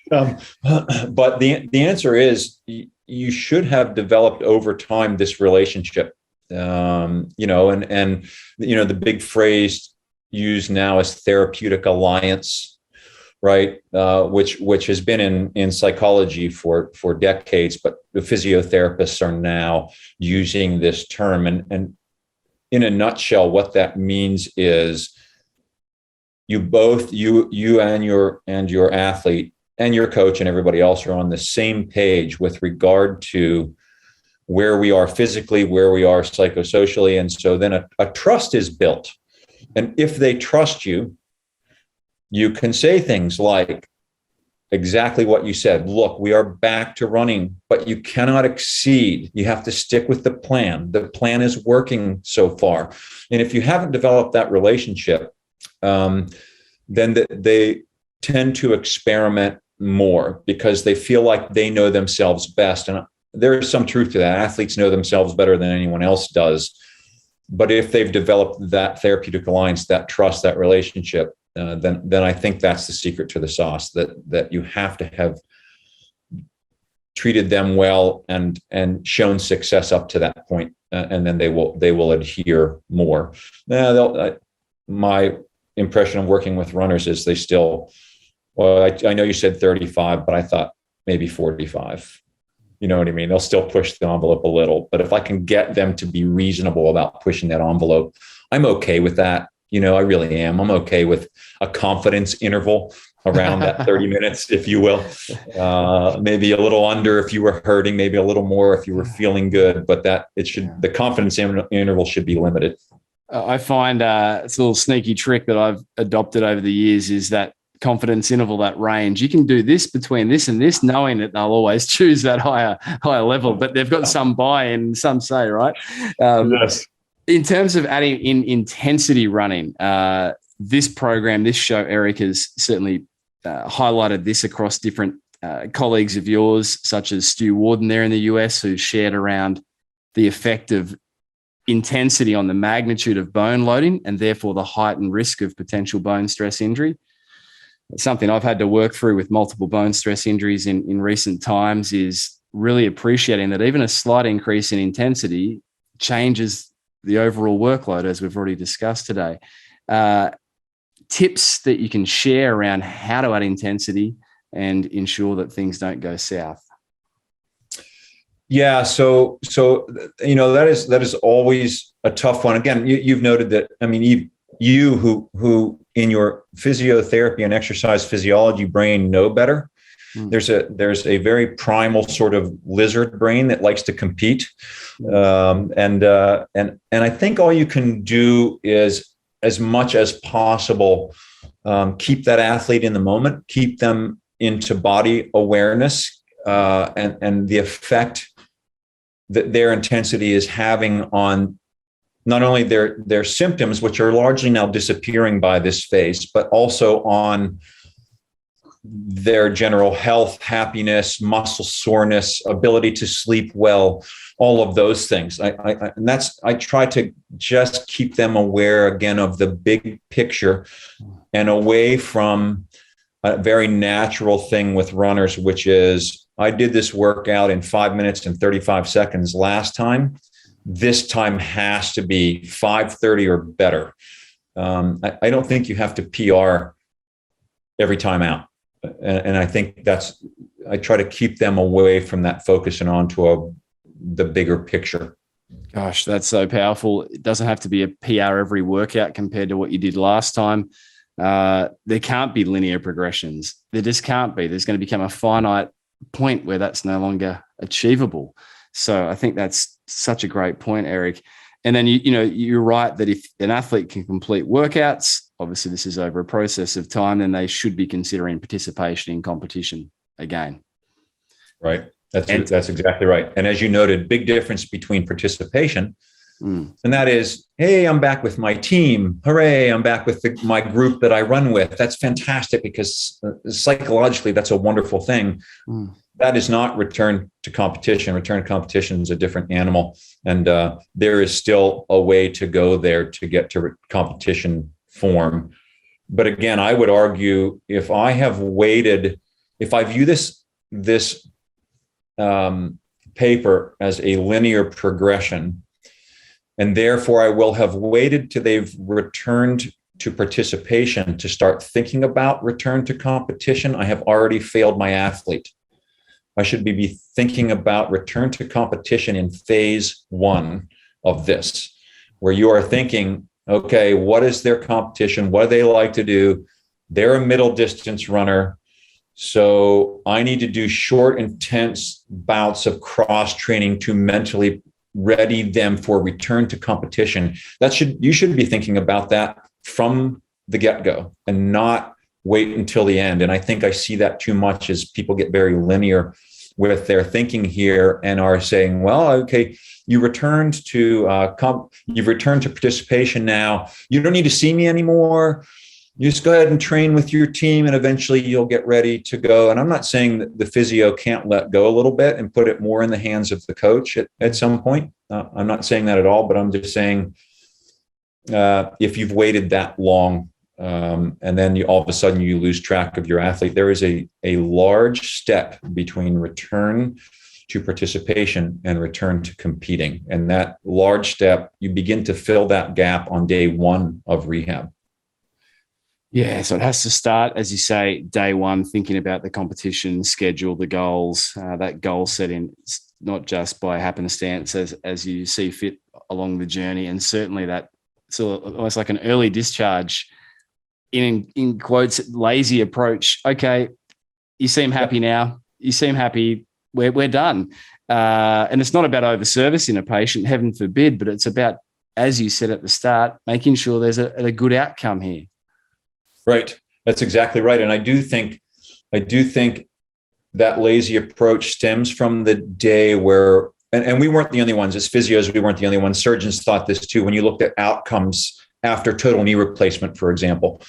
But the answer is you should have developed over time this relationship. And the big phrase used now is therapeutic alliance. Right, which has been in psychology for decades, but the physiotherapists are now using this term. And in a nutshell, what that means is you and your athlete and your coach and everybody else are on the same page with regard to where we are physically, where we are psychosocially, and so then a trust is built. And if they trust you, you can say things like exactly what you said. Look, we are back to running, but you cannot exceed. You have to stick with the plan. The plan is working so far. And if you haven't developed that relationship, then they tend to experiment more because they feel like they know themselves best. And there is some truth to that. Athletes know themselves better than anyone else does. But if they've developed that therapeutic alliance, that trust, that relationship, then I think that's the secret to the sauce, that you have to have treated them well and shown success up to that point, and then they will adhere more. My impression of working with runners is they still, I know you said 35, but I thought maybe 45. You know what I mean? They'll still push the envelope a little, but if I can get them to be reasonable about pushing that envelope, I'm okay with that. I really am. I'm okay with a confidence interval around that 30 minutes, if you will. Maybe a little under if you were hurting, maybe a little more if you were feeling good, but the confidence interval should be limited. I find it's a little sneaky trick that I've adopted over the years is that confidence interval, that range. You can do this between this and this, knowing that they'll always choose that higher level, but they've got some buy-in, some say, right? Yes. In terms of adding in intensity running, this program, this show, Eric, has certainly highlighted this across different colleagues of yours, such as Stu Warden there in the US, who shared around the effect of intensity on the magnitude of bone loading and therefore the heightened risk of potential bone stress injury. It's something I've had to work through with multiple bone stress injuries in recent times, is really appreciating that even a slight increase in intensity changes the overall workload, as we've already discussed today. Tips that you can share around how to add intensity and ensure that things don't go south. Yeah, so that is always a tough one. Again, you've noted that. I mean, you who in your physiotherapy and exercise physiology brain know better. There's a very primal sort of lizard brain that likes to compete, and I think all you can do is, as much as possible, keep that athlete in the moment, keep them into body awareness, and the effect that their intensity is having on not only their symptoms, which are largely now disappearing by this phase, but also on their general health, happiness, muscle soreness, ability to sleep well, all of those things. I try to just keep them aware again of the big picture and away from a very natural thing with runners, which is, I did this workout in 5 minutes and 35 seconds last time. This time has to be 5:30 or better. I don't think you have to PR every time out. And I think I try to keep them away from that focus and onto the bigger picture. Gosh, that's so powerful. It doesn't have to be a PR every workout compared to what you did last time. There can't be linear progressions. There just can't be. There's going to become a finite point where that's no longer achievable. So I think that's such a great point, Eric. And then, you're right that if an athlete can complete workouts, obviously this is over a process of time, then they should be considering participation in competition again. Right. That's exactly right. And as you noted, big difference between participation, and that is, hey, I'm back with my team. Hooray, I'm back with my group that I run with. That's fantastic, because psychologically, that's a wonderful thing. That is not return to competition. Return to competition is a different animal. And there is still a way to go there to get to competition form. But again, I would argue, if I view this paper as a linear progression, and therefore I will have waited till they've returned to participation to start thinking about return to competition, I have already failed my athlete. I should be thinking about return to competition in phase 1 of this, where you are thinking, okay, what is their competition? What do they like to do? They're a middle distance runner. So I need to do short, intense bouts of cross training to mentally ready them for return to competition. You should be thinking about that from the get-go and not wait until the end. And I think I see that too much as people get very linear with their thinking here and are saying, well, okay, you've returned to participation now. You don't need to see me anymore. You just go ahead and train with your team, and eventually you'll get ready to go. And I'm not saying that the physio can't let go a little bit and put it more in the hands of the coach at some point. I'm not saying that at all, but I'm just saying if you've waited that long, and then all of a sudden you lose track of your athlete, there is a large step between return to participation and return to competing. And that large step, you begin to fill that gap on day 1 of rehab. Yeah, so it has to start, as you say, day 1, thinking about the competition schedule, the goals, that goal setting, not just by happenstance as you see fit along the journey. And certainly that, so almost like an early discharge, in quotes, lazy approach. Okay, you seem happy now. You seem happy. We're done. And it's not about over-servicing a patient, heaven forbid, but it's about, as you said at the start, making sure there's a good outcome here. Right. That's exactly right. And I do think that lazy approach stems from the day where, and we weren't the only ones as physios, we weren't the only ones. Surgeons thought this too. When you looked at outcomes after total knee replacement, for example,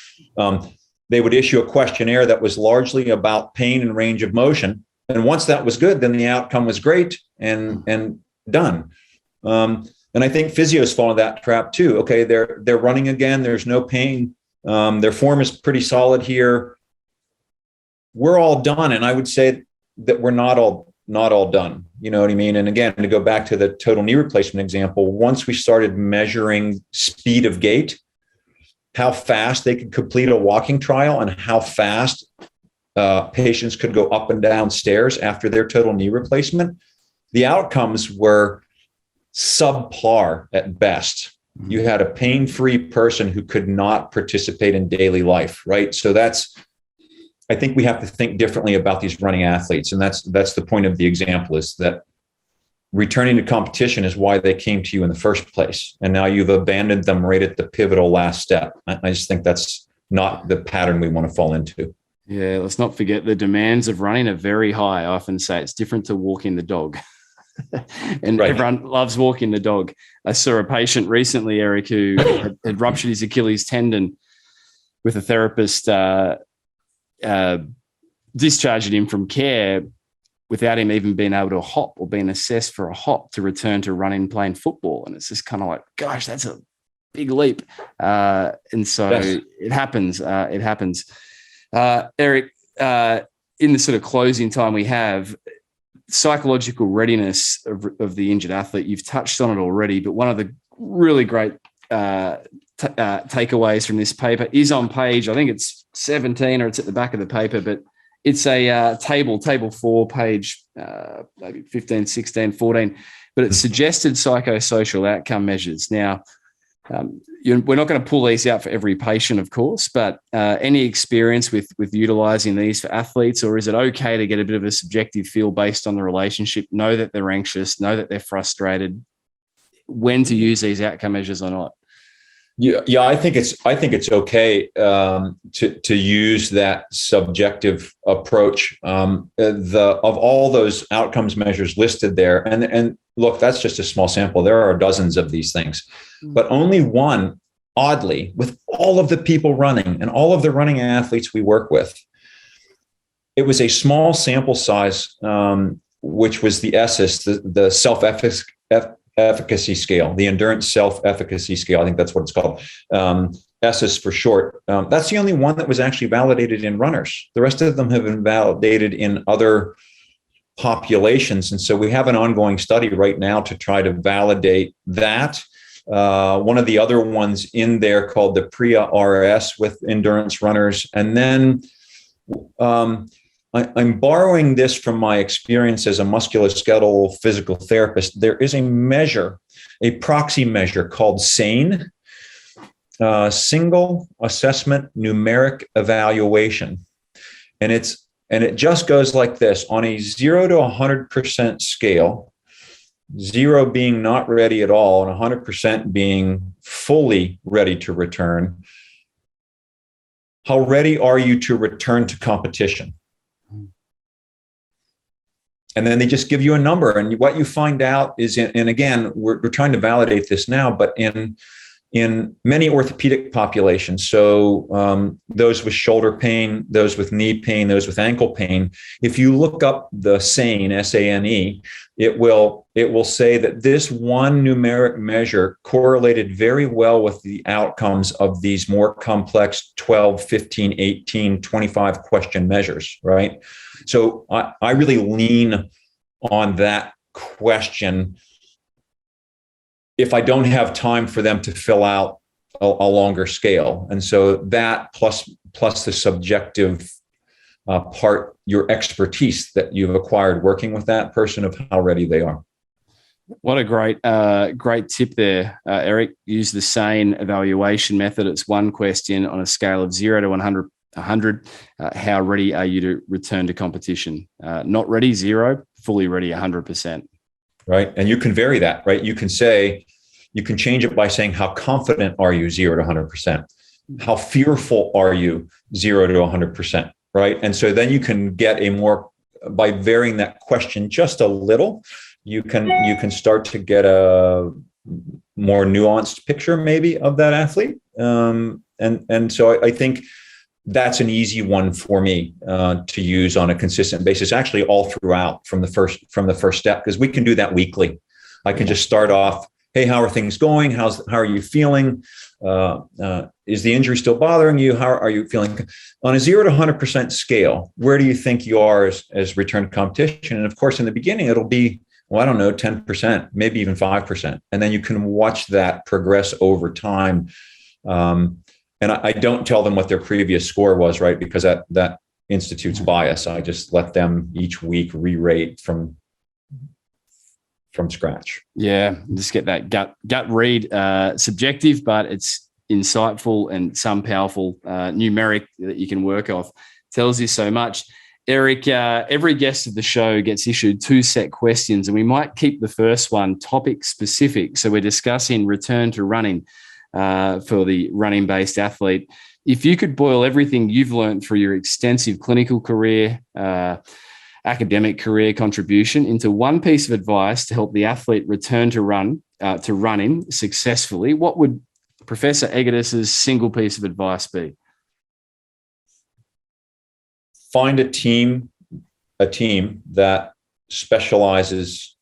they would issue a questionnaire that was largely about pain and range of motion. And once that was good, then the outcome was great and done. And I think physios fall into that trap too. Okay, they're running again. There's no pain. Their form is pretty solid here. We're all done. And I would say that we're not all done. You know what I mean? And again, to go back to the total knee replacement example, once we started measuring speed of gait, how fast they could complete a walking trial and how fast patients could go up and down stairs after their total knee replacement, the outcomes were subpar at best. You had a pain-free person who could not participate in daily life, right? So I think we have to think differently about these running athletes. And that's the point of the example, is that returning to competition is why they came to you in the first place. And now you've abandoned them right at the pivotal last step. I just think that's not the pattern we want to fall into. Yeah, let's not forget the demands of running are very high. I often say it's different to walking the dog. And right. Everyone loves walking the dog. I saw a patient recently, Eric, who had ruptured his Achilles tendon with a therapist discharging him from care without him even being able to hop or being assessed for a hop to return to running, playing football. And it's just kind of like, gosh, that's a big leap. And so yes. It happens. Eric, in the sort of closing time we have, psychological readiness of the injured athlete, you've touched on it already, but one of the really great takeaways from this paper is on page, I think it's 17 or it's at the back of the paper, but it's a table 4, page maybe 15, 16, 14, but it's suggested psychosocial outcome measures. Now, we're not going to pull these out for every patient, of course, but any experience with utilizing these for athletes, or is it okay to get a bit of a subjective feel based on the relationship, know that they're anxious, know that they're frustrated, when to use these outcome measures or not? Yeah, I think it's okay to use that subjective approach. Of all those outcomes measures listed there, and look, that's just a small sample. There are dozens of these things, but only one, oddly, with all of the people running and all of the running athletes we work with, it was a small sample size, which was the ESSIS, the self-efficacy scale, the endurance self-efficacy scale. I think that's what it's called. ESSIS for short. That's the only one that was actually validated in runners. The rest of them have been validated in other populations. And so we have an ongoing study right now to try to validate that. One of the other ones in there called the PRIA RS with endurance runners. And then I'm borrowing this from my experience as a musculoskeletal physical therapist. There is a measure, a proxy measure called SANE, Single Assessment Numeric Evaluation. And it just goes like this: on a 0 to 100% scale, 0 being not ready at all and 100% being fully ready to return, how ready are you to return to competition? And then they just give you a number. And what you find out is, and again, we're trying to validate this now, but in many orthopedic populations, so those with shoulder pain, those with knee pain, those with ankle pain, if you look up the SANE, S-A-N-E, it will say that this one numeric measure correlated very well with the outcomes of these more complex 12, 15, 18, 25 question measures, right? So I really lean on that question if I don't have time for them to fill out a longer scale. And so that plus the subjective part, your expertise that you've acquired working with that person of how ready they are. What a great tip there, Eric. Use the SANE evaluation method. It's one question on a scale of 0 to 100. How ready are you to return to competition? Not ready, 0. Fully ready, 100%. Right. And you can vary that, right? You can change it by saying, how confident are you, 0 to 100%? How fearful are you, 0 to 100%? Right. And so then you can get by varying that question just a little, you can start to get a more nuanced picture maybe of that athlete. And so I think that's an easy one for me to use on a consistent basis, actually all throughout from the first step, because we can do that weekly. I can just start off, hey, how are things going? How are you feeling? Is the injury still bothering you? How are you feeling? On a 0 to 100% scale, where do you think you are as return to competition? And of course, in the beginning, it'll be, well, I don't know, 10%, maybe even 5%. And then you can watch that progress over time. And I don't tell them what their previous score was, right? Because that institutes bias. I just let them each week re-rate from scratch. Yeah, just get that gut read, subjective, but it's insightful and some powerful numeric that you can work off. Tells you so much. Eric, every guest of the show gets issued 2 set questions, and we might keep the first one topic specific. So we're discussing return to running for the running-based athlete. If you could boil everything you've learned through your extensive clinical career, academic career contribution into one piece of advice to help the athlete return to running successfully, what would Professor Hegedus's single piece of advice be? Find a team that specializes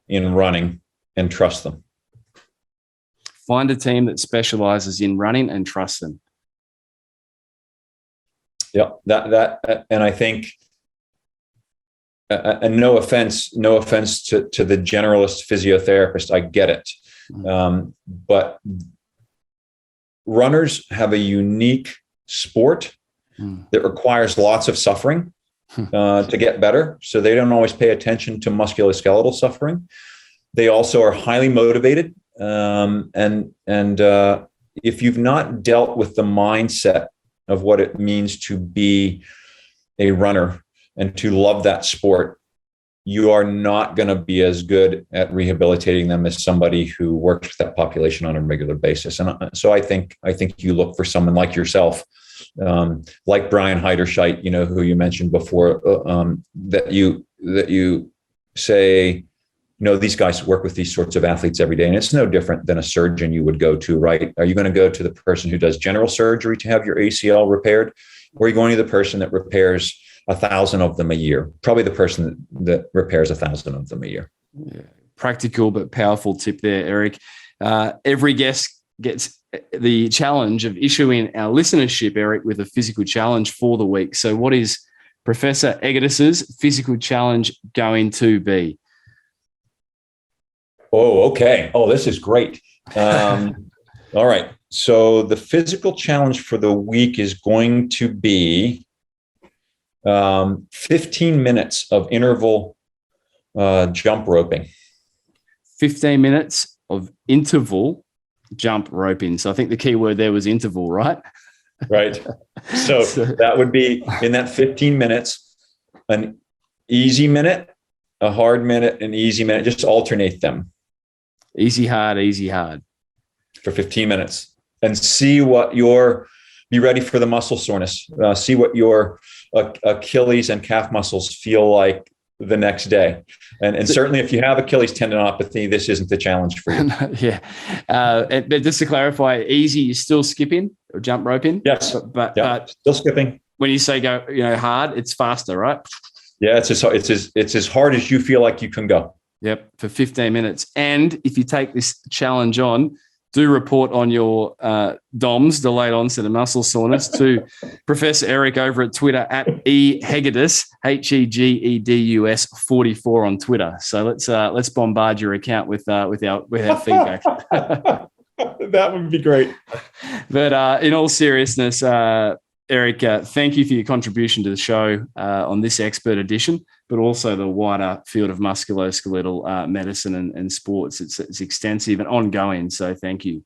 in running and trust them. Find a team that specializes in running and trust them. Yeah, that, and I think, and no offense to the generalist physiotherapist, I get it, but runners have a unique sport that requires lots of suffering to get better. So they don't always pay attention to musculoskeletal suffering. They also are highly motivated. And if you've not dealt with the mindset of what it means to be a runner and to love that sport, you are not going to be as good at rehabilitating them as somebody who works with that population on a regular basis. And so I think you look for someone like yourself, like Brian Heiderscheit, who you mentioned before, that you say, these guys work with these sorts of athletes every day, and it's no different than a surgeon you would go to, right? Are you going to go to the person who does general surgery to have your ACL repaired, or are you going to the person that repairs 1,000 of them a year? Probably the person that repairs 1,000 of them a year. Yeah. Practical but powerful tip there, Eric. Every guest gets the challenge of issuing our listenership, Eric, with a physical challenge for the week. So what is Professor Hegedus's physical challenge going to be? Oh, okay. Oh, this is great. All right. So the physical challenge for the week is going to be 15 minutes of interval jump roping. 15 minutes of interval jump roping. So I think the key word there was interval, right? Right. So that would be, in that 15 minutes, an easy minute, a hard minute, an easy minute. Just alternate them. Easy, hard, easy, hard. For 15 minutes. And see what be ready for the muscle soreness. See what your Achilles and calf muscles feel like the next day. And certainly if you have Achilles tendinopathy, this isn't the challenge for you. Yeah. But just to clarify, easy is still skipping or jump roping? Yes. But still skipping. When you say go, hard, it's faster, right? Yeah, it's as hard as you feel like you can go. Yep, for 15 minutes. And if you take this challenge on, do report on your DOMS, delayed onset of muscle soreness, to Professor Eric over at Twitter at Hegedus, Hegedus 44 on Twitter. So let's bombard your account with our feedback. That would be great. But in all seriousness, Eric, thank you for your contribution to the show on this expert edition, but also the wider field of musculoskeletal medicine and sports. It's extensive and ongoing, so thank you.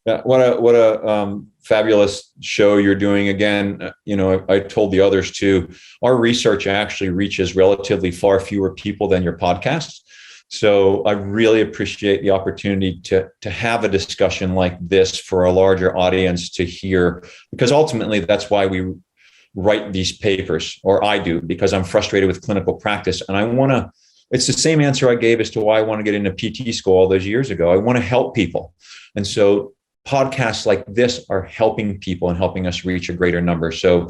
Yeah, what a fabulous show you're doing. Again, I told the others too, our research actually reaches relatively far fewer people than your podcast. So I really appreciate the opportunity to have a discussion like this for a larger audience to hear, because ultimately that's why we write these papers, or I do, because I'm frustrated with clinical practice. And it's the same answer I gave as to why I want to get into PT school all those years ago. I want to help people. And so podcasts like this are helping people and helping us reach a greater number. So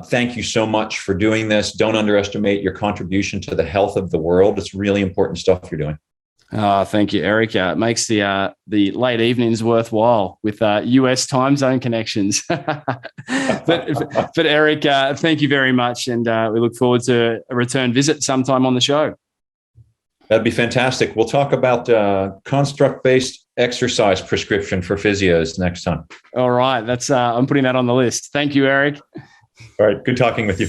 thank you so much for doing this. Don't underestimate your contribution to the health of the world. It's really important stuff you're doing. Thank you, Eric. It makes the late evenings worthwhile with US time zone connections. but Eric, thank you very much. And we look forward to a return visit sometime on the show. That'd be fantastic. We'll talk about construct-based exercise prescription for physios next time. All right. I'm putting that on the list. Thank you, Eric. All right. Good talking with you.